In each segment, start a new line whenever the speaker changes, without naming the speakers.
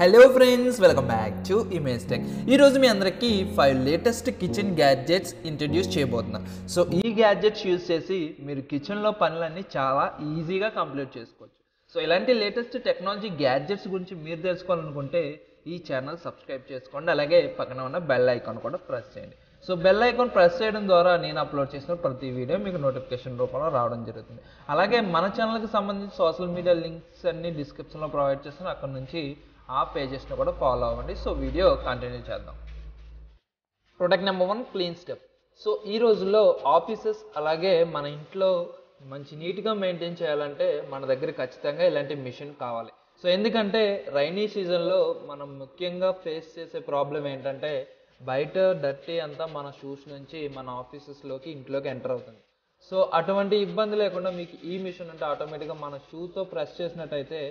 Hello friends, welcome back to image tech. ఈరోజు మీ అందరికీ 5 latest kitchen gadgets introduce చేయబోతున్నాను. So ఈ గ్యాడ్జెట్స్ యూజ్ చేసి మీరు కిచెన్లో పనులన్నీ చాలా ఈజీగా కంప్లీట్ చేసుకోవచ్చు. సో ఇలాంటి లేటెస్ట్ టెక్నాలజీ గ్యాడ్జెట్స్ గురించి మీరు తెలుసుకోవాలనుకుంటే ఈ ఛానల్ సబ్స్క్రైబ్ చేసుకోండి. అలాగే పక్కన ఉన్న బెల్ ఐకాన్ కూడా ప్రెస్ చేయండి. సో బెల్ ఐకాన్ ప్రెస్ చేయడం ద్వారా నేను అప్లోడ్ చేసిన ప్రతి వీడియో మీకు నోటిఫికేషన్ రూపంలో రావడం జరుగుతుంది. అలాగే మన ఛానల్కి సంబంధించి సోషల్ మీడియా లింక్స్ అన్ని డిస్క్రిప్షన్లో ప్రొవైడ్ చేస్తాను. అక్కడ నుంచి ఆ పేజెస్ని కూడా ఫాలో అవ్వండి. సో వీడియో కంటిన్యూ చేద్దాం. Product number 1, clean step. So ఈ రోజుల్లో ఆఫీసెస్ అలాగే మన ఇంట్లో మంచి నీట్గా మెయింటైన్ చేయాలంటే మన దగ్గర ఖచ్చితంగా ఇలాంటి మిషన్ కావాలి. సో ఎందుకంటే రైనీ సీజన్లో మనం ముఖ్యంగా ఫేస్ చేసే ప్రాబ్లం ఏంటంటే బయట డర్టీ అంతా మన షూస్ నుంచి మన ఆఫీసెస్లోకి ఇంట్లోకి ఎంటర్ అవుతుంది. సో అటువంటి ఇబ్బంది లేకుండా మీకు ఈ మిషన్ అంటే ఆటోమేటిక్గా మన షూతో ప్రెస్ చేసినట్టయితే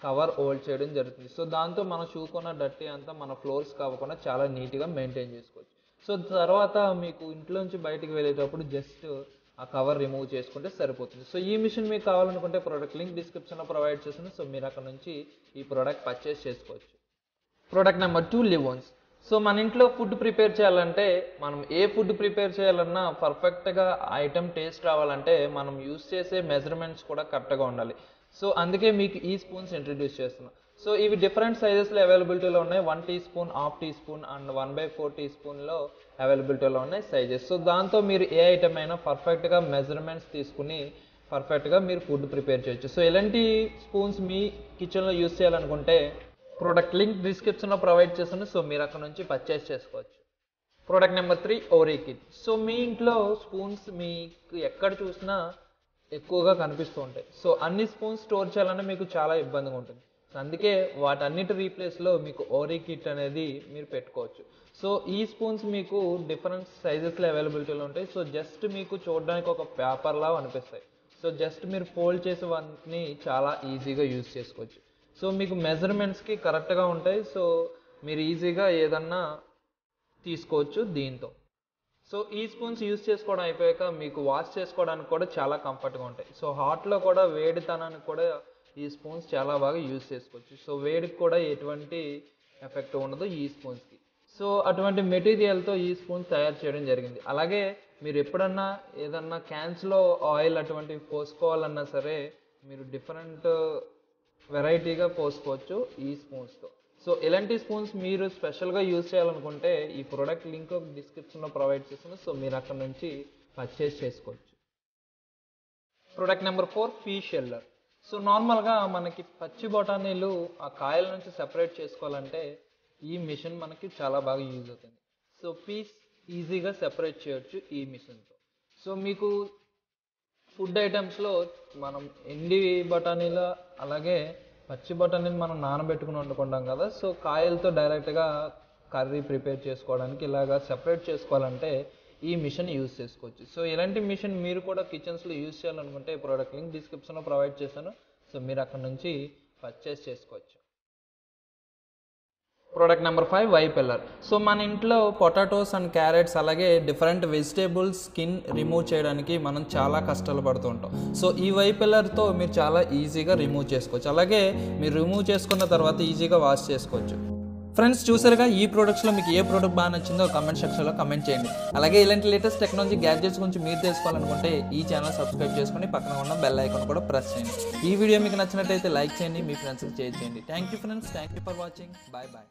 కవర్ హోల్డ్ చేయడం జరుగుతుంది. సో దాంతో మన షూకున్న డర్టీ అంతా మన ఫ్లోర్స్ కాకుండా చాలా నీట్గా మెయింటైన్ చేసుకోవచ్చు. సో తర్వాత మీకు ఇంట్లో నుంచి బయటికి వెళ్ళేటప్పుడు జస్ట్ ఆ కవర్ రిమూవ్ చేసుకుంటే సరిపోతుంది. సో ఈ మిషన్ మీకు కావాలనుకుంటే ప్రోడక్ట్ లింక్ డిస్క్రిప్షన్లో ప్రొవైడ్ చేస్తుంది. సో మీరు అక్కడ నుంచి ఈ ప్రోడక్ట్ పర్చేస్ చేసుకోవచ్చు. Product number 2, లివోన్స్. సో మన ఇంట్లో ఫుడ్ ప్రిపేర్ చేయాలంటే మనం ఏ ఫుడ్ ప్రిపేర్ చేయాలన్నా పర్ఫెక్ట్గా ఐటమ్ టేస్ట్ రావాలంటే మనం యూస్ చేసే మెజర్మెంట్స్ కూడా కరెక్ట్గా ఉండాలి. సో అందుకే మీకు ఈ స్పూన్స్ ఇంట్రడ్యూస్ చేస్తున్నాం. సో ఇవి డిఫరెంట్ సైజెస్లో అవైలబిలిటీలో ఉన్నాయి. 1 teaspoon, half teaspoon and 1/4 టీ స్పూన్లో అవైలబిలిటీలో ఉన్నాయి సైజెస్. సో దాంతో మీరు ఏ ఐటమ్ అయినా పర్ఫెక్ట్గా మెజర్మెంట్స్ తీసుకుని పర్ఫెక్ట్గా మీరు ఫుడ్ ప్రిపేర్ చేయొచ్చు. సో ఇలాంటి స్పూన్స్ మీ కిచెన్లో యూస్ చేయాలనుకుంటే ప్రోడక్ట్ లింక్ డిస్క్రిప్షన్లో ప్రొవైడ్ చేస్తాను. సో మీరు అక్కడ నుంచి పర్చేస్ చేసుకోవచ్చు. ప్రోడక్ట్ నెంబర్ 3, ఓరీ కిట్. సో మీ ఇంట్లో స్పూన్స్ మీకు ఎక్కడ చూసినా ఎక్కువగా కనిపిస్తూ ఉంటాయి. సో అన్ని స్పూన్స్ స్టోర్ చేయాలంటే మీకు చాలా ఇబ్బందిగా ఉంటుంది. సో అందుకే వాటన్నిటి రీప్లేస్లో మీకు ఓరీ కిట్ అనేది మీరు పెట్టుకోవచ్చు. సో ఈ స్పూన్స్ మీకు డిఫరెంట్ సైజెస్లో అవైలబిలిటీలో ఉంటాయి. సో జస్ట్ మీకు చూడడానికి ఒక పేపర్లా అనిపిస్తాయి. సో జస్ట్ మీరు ఫోల్డ్ చేసే వాటిని చాలా ఈజీగా యూజ్ చేసుకోవచ్చు. సో మీకు మెజర్మెంట్స్కి కరెక్ట్గా ఉంటాయి. సో మీరు ఈజీగా ఏదన్నా తీసుకోవచ్చు దీంతో. సో ఈ స్పూన్స్ యూజ్ చేసుకోవడం అయిపోయాక మీకు వాష్ చేసుకోవడానికి కూడా చాలా కంఫర్ట్గా ఉంటాయి. సో హాట్లో కూడా వేడితనానికి కూడా ఈ స్పూన్స్ చాలా బాగా యూజ్ చేసుకోవచ్చు. సో వేడికి కూడా ఎటువంటి ఎఫెక్ట్ ఉండదు ఈ స్పూన్స్కి. సో అటువంటి మెటీరియల్తో ఈ స్పూన్స్ తయారు చేయడం జరిగింది. అలాగే మీరు ఎప్పుడన్నా ఏదన్నా క్యాన్స్లో ఆయిల్ అటువంటివి పోసుకోవాలన్నా సరే మీరు డిఫరెంట్ వెరైటీగా పోసుకోవచ్చు ఈ స్పూన్స్తో. సో ఇలాంటి స్పూన్స్ మీరు స్పెషల్గా యూజ్ చేయాలనుకుంటే ఈ ప్రోడక్ట్ లింక్ డిస్క్రిప్షన్లో ప్రొవైడ్ చేస్తుంది. సో మీరు అక్కడ నుంచి పర్చేస్ చేసుకోవచ్చు. Product number 4, fish sheller. So నార్మల్గా మనకి పచ్చి బఠానీలు ఆ కాయల నుంచి సెపరేట్ చేసుకోవాలంటే ఈ మిషన్ మనకి చాలా బాగా యూజ్ అవుతుంది. సో పీస్ ఈజీగా సెపరేట్ చేయొచ్చు ఈ మిషన్తో. సో మీకు ఫుడ్ ఐటమ్స్లో మనం ఎండి బఠానీల అలాగే పచ్చి బఠానీని మనం నానబెట్టుకుని వండుకుంటాం కదా. సో కాయలతో డైరెక్ట్గా కర్రీ ప్రిపేర్ చేసుకోవడానికి ఇలాగా సెపరేట్ చేసుకోవాలంటే ఈ మిషన్ యూజ్ చేసుకోవచ్చు. సో ఇలాంటి మిషన్ మీరు కూడా కిచెన్స్లో యూజ్ చేయాలనుకుంటే ప్రోడక్ట్ లింక్ డిస్క్రిప్షన్లో ప్రొవైడ్ చేశాను. సో మీరు అక్కడ నుంచి పర్చేస్ చేసుకోవచ్చు. Product number 5, పెల్లర్. సో మన ఇంట్లో పొటాటోస్ అండ్ క్యారెట్స్ అలాగే డిఫరెంట్ వెజిటేబుల్స్ స్కిన్ రిమూవ్ చేయడానికి మనం చాలా కష్టాలు పడుతూ ఉంటాం. సో ఈ పెల్లర్తో మీరు చాలా ఈజీగా రిమూవ్ చేసుకోవచ్చు. అలాగే మీరు రిమూవ్ చేసుకున్న తర్వాత ఈజీగా వాష్ చేసుకోవచ్చు. ఫ్రెండ్స్ చూసారుగా ఈ ప్రోడక్ట్స్లో మీకు ఏ ప్రోడక్ట్ బాగా నచ్చిందో కామెంట్ సెక్షన్లో కామెంట్ చేయండి. అలాగే ఇలాంటి లేటెస్ట్ టెక్నాలజీ గ్యాడ్జెట్స్ గురించి మీరు తెలుసుకోవాలనుకుంటే ఈ ఛానల్ సబ్స్క్రైబ్ చేసుకొని పక్కన ఉన్న బెల్ ఐకాన్ కూడా ప్రెస్ చేయండి. ఈ వీడియో మీకు నచ్చినట్లయితే లైక్ చేయండి, మీ ఫ్రెండ్స్కి షేర్ చేయండి. Thank you friends, thank you for watching. Bye bye.